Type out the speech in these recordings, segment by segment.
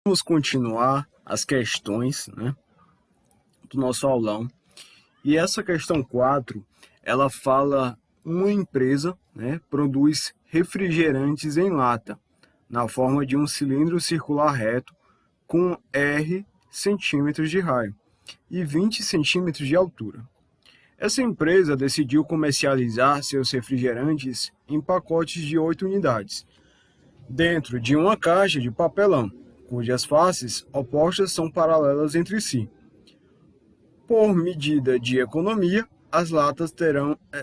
Vamos continuar as questões, né, do nosso aulão. E essa questão 4, ela fala uma empresa, né, produz refrigerantes em lata, na forma de um cilindro circular reto com R centímetros de raio e 20 centímetros de altura. Essa empresa decidiu comercializar seus refrigerantes em pacotes de 8 unidades, dentro de uma caixa de papelão, cujas faces opostas são paralelas entre si. Por medida de economia, as latas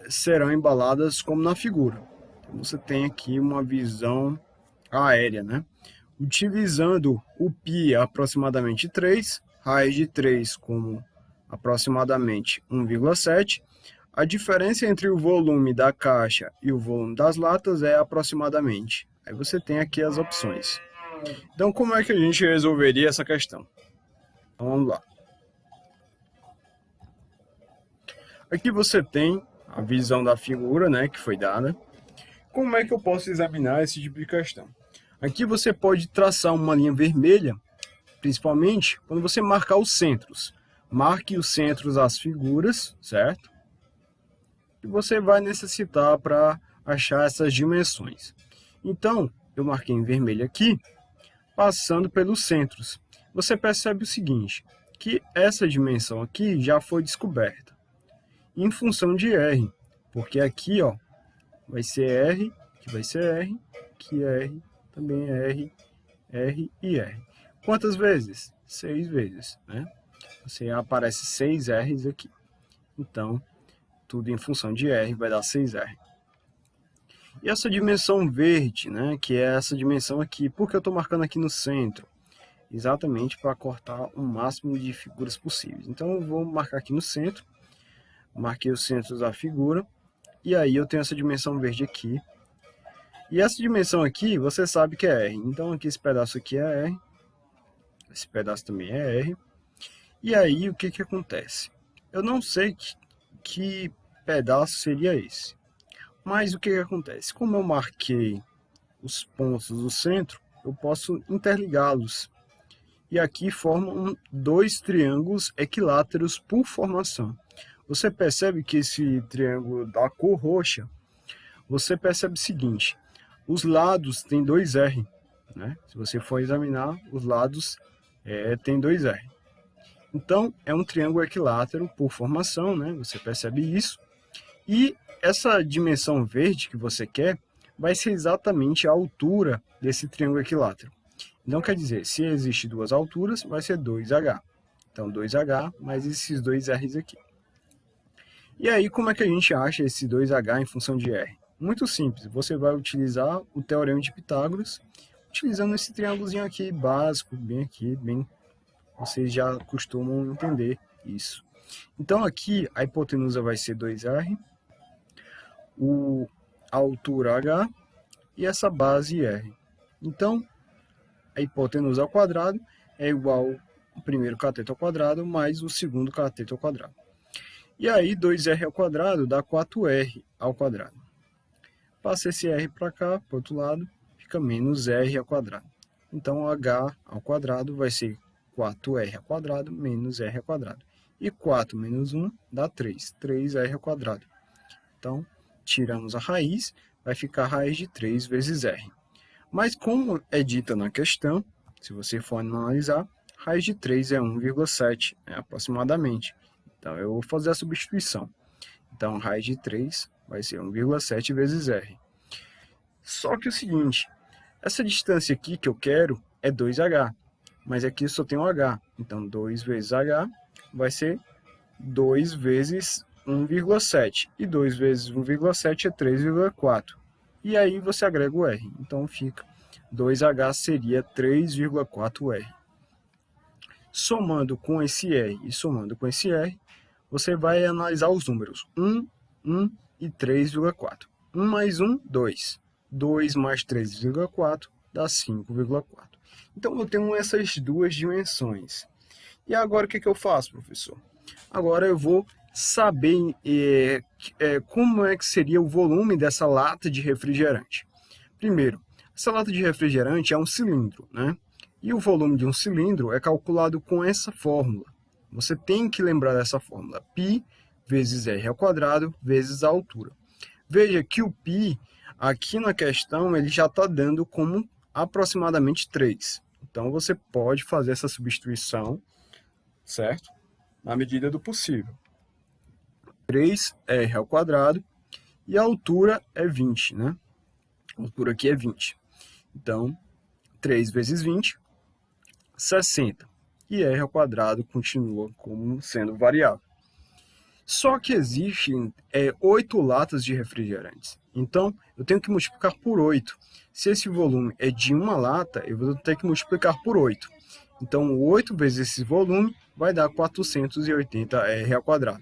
serão embaladas como na figura. Então, você tem aqui uma visão aérea, né? Utilizando o π aproximadamente 3, raiz de 3 como aproximadamente 1,7, a diferença entre o volume da caixa e o volume das latas é aproximadamente. Aí você tem aqui as opções. Então, como é que a gente resolveria essa questão? Então, vamos lá. Aqui você tem a visão da figura, né, que foi dada. Como é que eu posso examinar esse tipo de questão? Aqui você pode traçar uma linha vermelha, principalmente quando você marcar os centros. Marque os centros das figuras, certo? E você vai necessitar para achar essas dimensões. Então, eu marquei em vermelho aqui, passando pelos centros. Você percebe o seguinte, que essa dimensão aqui já foi descoberta em função de R, porque aqui, ó, vai ser R, que vai ser R, que R, também é R, R e R. Quantas vezes? 6 vezes, né? Você aparece 6 R's aqui. Então, tudo em função de R vai dar 6R. E essa dimensão verde, né, que é essa dimensão aqui, por que eu estou marcando aqui no centro? Exatamente para cortar o máximo de figuras possíveis. Então, eu vou marcar aqui no centro, marquei os centros da figura, e aí eu tenho essa dimensão verde aqui. E essa dimensão aqui, você sabe que é R. Então, aqui esse pedaço aqui é R, esse pedaço também é R. E aí, o que acontece? Eu não sei que pedaço seria esse. Mas o que acontece? Como eu marquei os pontos do centro, eu posso interligá-los. E aqui formam 2 triângulos equiláteros por formação. Você percebe que esse triângulo da cor roxa, você percebe o seguinte, os lados têm 2R, né? Se você for examinar, os lados tem 2R. Então, é um triângulo equilátero por formação, né? Você percebe isso. E essa dimensão verde que você quer vai ser exatamente a altura desse triângulo equilátero. Então, quer dizer, se existe 2 alturas, vai ser 2H. Então, 2H mais esses 2 R's aqui. E aí, como é que a gente acha esse 2H em função de R? Muito simples, você vai utilizar o teorema de Pitágoras, utilizando esse triângulozinho aqui básico, bem aqui, bem, vocês já costumam entender isso. Então, aqui, a hipotenusa vai ser 2R, a altura H e essa base R. Então, a hipotenusa ao quadrado é igual ao primeiro cateto ao quadrado mais o segundo cateto ao quadrado. E aí, 2R ao quadrado dá 4R ao quadrado. Passa esse R para cá, para o outro lado, fica menos R ao quadrado. Então, H ao quadrado vai ser 4R ao quadrado menos R ao quadrado. E 4 menos 1 dá 3, 3R ao quadrado. Então, tiramos a raiz, vai ficar a raiz de 3 vezes R. Mas como é dita na questão, se você for analisar, raiz de 3 é 1,7, aproximadamente. Então, eu vou fazer a substituição. Então, raiz de 3 vai ser 1,7 vezes R. Só que é o seguinte, essa distância aqui que eu quero é 2H, mas aqui só tem um H. Então, 2 vezes H vai ser 2 vezes 1,7. E 2 vezes 1,7 é 3,4. E aí você agrega o R. Então, fica 2H seria 3,4R. Somando com esse R e somando com esse R, você vai analisar os números 1, 1 e 3,4. 1 mais 1, 2. 2 mais 3,4 dá 5,4. Então, eu tenho essas duas dimensões. E agora, o que eu faço, professor? Agora eu vou saber como é que seria o volume dessa lata de refrigerante. Primeiro, essa lata de refrigerante é um cilindro, né? E o volume de um cilindro é calculado com essa fórmula. Você tem que lembrar dessa fórmula, π vezes r ao quadrado vezes a altura. Veja que o π, aqui na questão, ele já está dando como aproximadamente 3. Então, você pode fazer essa substituição, certo? Na medida do possível. 3r ao quadrado e a altura é 20, né? A altura aqui é 20. Então, 3 vezes 20, 60. E r ao quadrado continua como sendo variável. Só que existem 8 latas de refrigerantes. Então, eu tenho que multiplicar por 8. Se esse volume é de uma lata, eu vou ter que multiplicar por 8. Então, 8 vezes esse volume vai dar 480 R ao quadrado.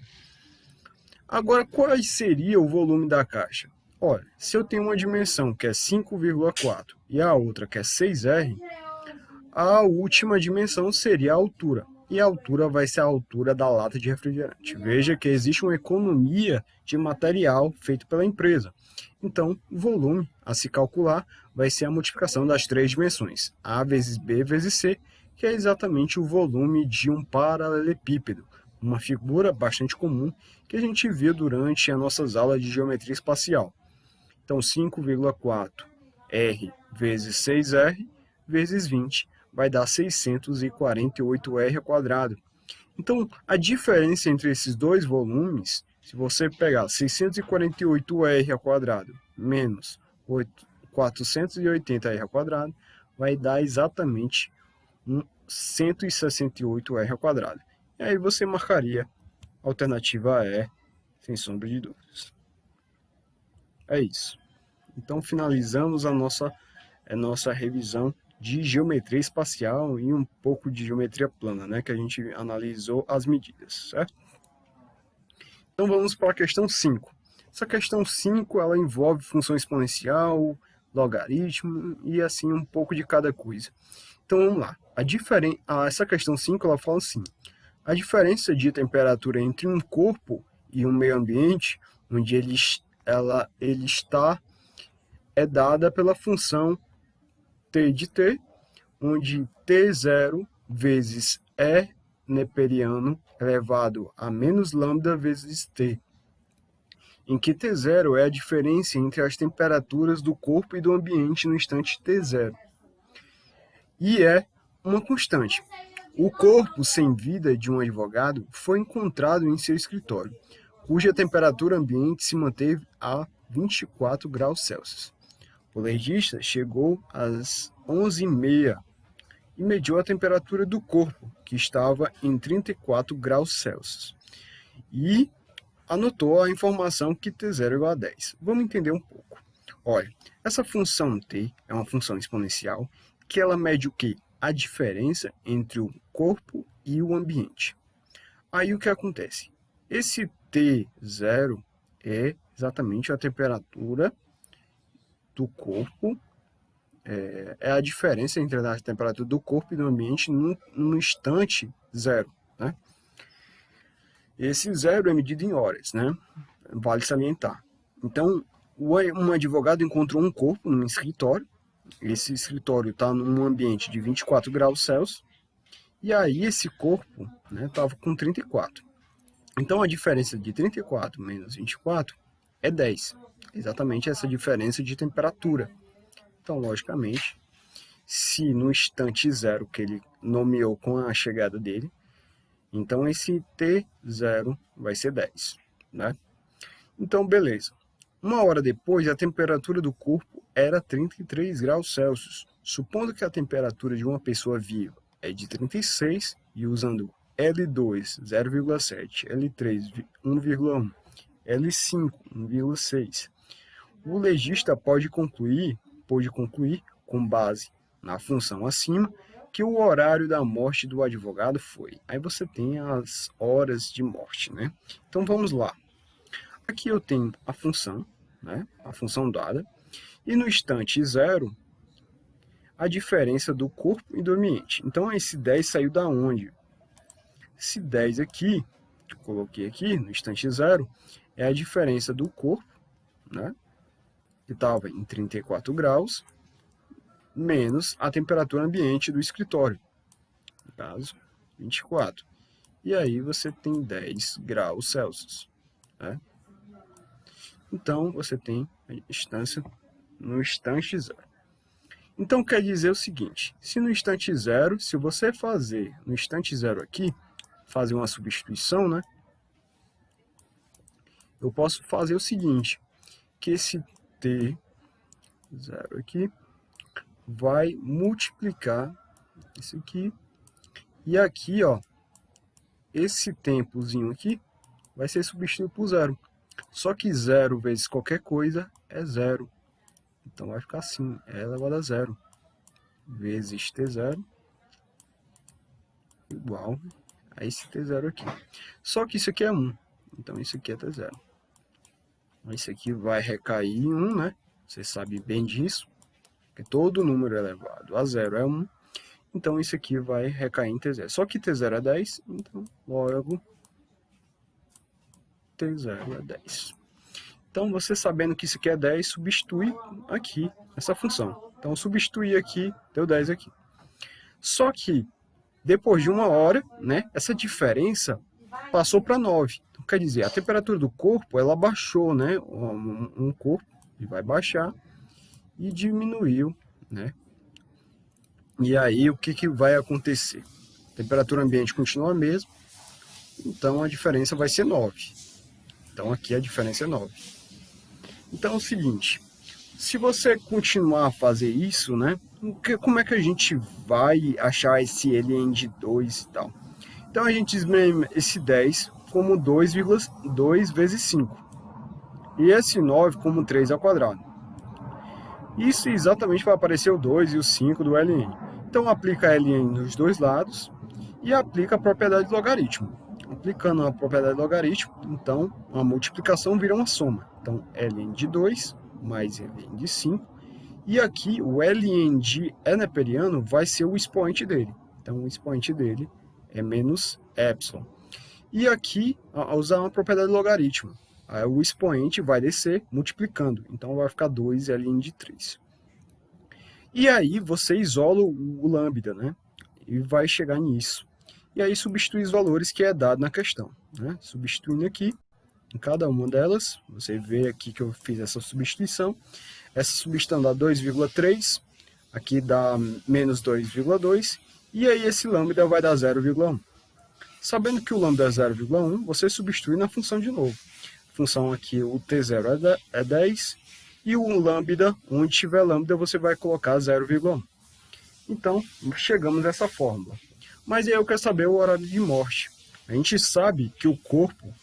Agora, qual seria o volume da caixa? Olha, se eu tenho uma dimensão que é 5,4 e a outra que é 6R, a última dimensão seria a altura. E a altura vai ser a altura da lata de refrigerante. Veja que existe uma economia de material feita pela empresa. Então, o volume a se calcular vai ser a multiplicação das 3 dimensões, A vezes B vezes C, que é exatamente o volume de um paralelepípedo, uma figura bastante comum que a gente viu durante as nossas aulas de geometria espacial. Então, 5,4 R vezes 6R vezes 20 vai dar 648 R ao quadrado. Então, a diferença entre esses dois volumes, se você pegar 648 R ao quadrado menos 480 R ao quadrado, vai dar exatamente 168 R ao quadrado. E aí você marcaria a alternativa E, sem sombra de dúvidas. É isso. Então, finalizamos a nossa revisão de geometria espacial e um pouco de geometria plana, né, que a gente analisou as medidas, certo? Então vamos para a questão 5. Essa questão 5, ela envolve função exponencial, logaritmo e assim um pouco de cada coisa. Então vamos lá. Essa questão 5, ela fala assim: a diferença de temperatura entre um corpo e um meio ambiente, onde ele está, é dada pela função T de T, onde T0 vezes E neperiano elevado a menos lambda vezes T, em que T0 é a diferença entre as temperaturas do corpo e do ambiente no instante T0. E é uma constante. O corpo sem vida de um advogado foi encontrado em seu escritório, cuja temperatura ambiente se manteve a 24 graus Celsius. O legista chegou às 11h30 e mediu a temperatura do corpo, que estava em 34 graus Celsius, e anotou a informação que T0 é igual a 10. Vamos entender um pouco. Olha, essa função T é uma função exponencial que ela mede o quê? A diferença entre o corpo e o ambiente. Aí o que acontece? Esse T0 é exatamente a temperatura do corpo, é a diferença entre a temperatura do corpo e do ambiente no instante zero, né? Esse zero é medido em horas, né? Vale salientar. Então, um advogado encontrou um corpo num escritório. Esse escritório está num ambiente de 24 graus Celsius. E aí esse corpo estava com 34. Então, a diferença de 34 menos 24 é 10. Exatamente essa diferença de temperatura. Então, logicamente, se no instante zero que ele nomeou com a chegada dele, então esse T0 vai ser 10, né? Então, beleza. Uma hora depois, a temperatura do corpo era 33 graus Celsius. Supondo que a temperatura de uma pessoa viva é de 36 e usando L2, 0,7, L3, 1,1, L5, 1,6. O legista pode concluir, com base na função acima, que o horário da morte do advogado foi. Aí você tem as horas de morte, né? Então vamos lá. Aqui eu tenho a função, né? A função dada, e no instante zero, a diferença do corpo e do ambiente. Então esse 10 saiu da onde? Esse 10 aqui, que eu coloquei aqui, no instante zero, é a diferença do corpo, né? Que estava em 34 graus, menos a temperatura ambiente do escritório, no caso, 24. E aí você tem 10 graus Celsius, né? Então, você tem a distância no instante zero. Então, quer dizer o seguinte, se no instante zero, se você fazer no instante zero aqui, fazer uma substituição, né? Eu posso fazer o seguinte, que esse T zero aqui vai multiplicar isso aqui, e aqui, ó, esse tempozinho aqui vai ser substituído por zero. Só que zero vezes qualquer coisa é zero. Então vai ficar assim, é elevado a zero vezes T0 igual a esse T0 aqui. Só que isso aqui é 1, então isso aqui é T0. Isso aqui vai recair em 1, né? Você sabe bem disso, que todo número elevado a zero é 1. Então isso aqui vai recair em T0. Só que T0 é 10, então logo T0 é 10. Então você sabendo que isso aqui é 10, substitui aqui essa função. Então substituir aqui, deu 10 aqui. Só que depois de uma hora, né, essa diferença passou para 9. Então, quer dizer, a temperatura do corpo, ela baixou, né? Um corpo ele vai baixar e diminuiu, né? E aí o que vai acontecer? A temperatura ambiente continua a mesma, então a diferença vai ser 9. Então aqui a diferença é 9. Então é o seguinte, se você continuar a fazer isso, né? Como é que a gente vai achar esse ln de 2 e tal? Então a gente esmema esse 10 como 2 vezes 5. E esse 9 como 3 ao quadrado. Isso exatamente vai aparecer o 2 e o 5 do ln. Então aplica ln nos dois lados e aplica a propriedade do logaritmo. Aplicando a propriedade do logaritmo, então a multiplicação vira uma soma. Então ln de 2 mais ln de 5. E aqui o ln de n neperiano vai ser o expoente dele. Então o expoente dele é menos epsilon. E aqui, usar uma propriedade do logaritmo. Aí o expoente vai descer multiplicando. Então vai ficar 2 ln de 3. E aí você isola o lambda, né? E vai chegar nisso. E aí substitui os valores que é dado na questão, né? Substituindo aqui, em cada uma delas, você vê aqui que eu fiz essa substituição. Essa substituição dá 2,3, aqui dá menos 2,2, e aí esse lambda vai dar 0,1. Sabendo que o lambda é 0,1, você substitui na função de novo. A função aqui, o T0 é 10, e o lambda, onde tiver lambda, você vai colocar 0,1. Então, chegamos nessa fórmula. Mas aí eu quero saber o horário de morte. A gente sabe que o corpo,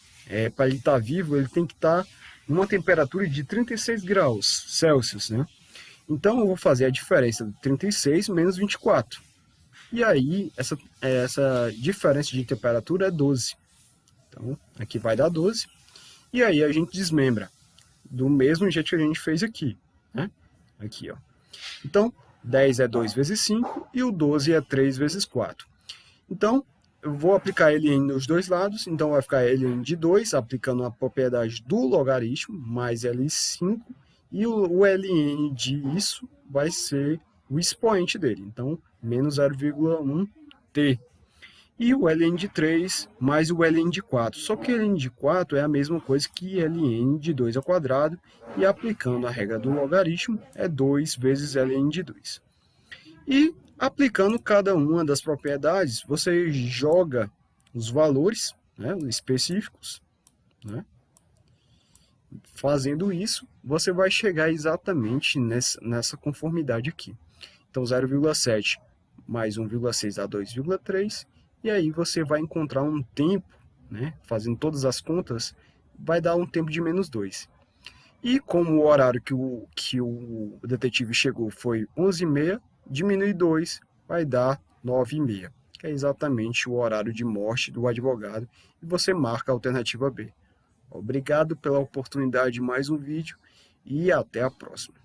para ele estar vivo, ele tem que estar numa temperatura de 36 graus Celsius, né? Então, eu vou fazer a diferença de 36 menos 24. E aí, essa diferença de temperatura é 12. Então, aqui vai dar 12. E aí a gente desmembra do mesmo jeito que a gente fez aqui, né? Aqui, ó. Então, 10 é 2 vezes 5 e o 12 é 3 vezes 4. Então, eu vou aplicar ln nos dois lados. Então, vai ficar ln de 2, aplicando a propriedade do logaritmo, mais L5. E o ln disso vai ser o expoente dele. Então, menos 0,1t. E o ln de 3 mais o ln de 4. Só que ln de 4 é a mesma coisa que ln de 2 ao quadrado. E aplicando a regra do logaritmo, é 2 vezes ln de 2. E aplicando cada uma das propriedades, você joga os valores, né, específicos, né? Fazendo isso, você vai chegar exatamente nessa conformidade aqui. Então, 0,7 mais 1,6 dá 2,3. E aí você vai encontrar um tempo, né, fazendo todas as contas, vai dar um tempo de menos 2. E como o horário que o detetive chegou foi 11h30, diminui 2, vai dar 9h30, que é exatamente o horário de morte do advogado, e você marca a alternativa B. Obrigado pela oportunidade de mais um vídeo e até a próxima.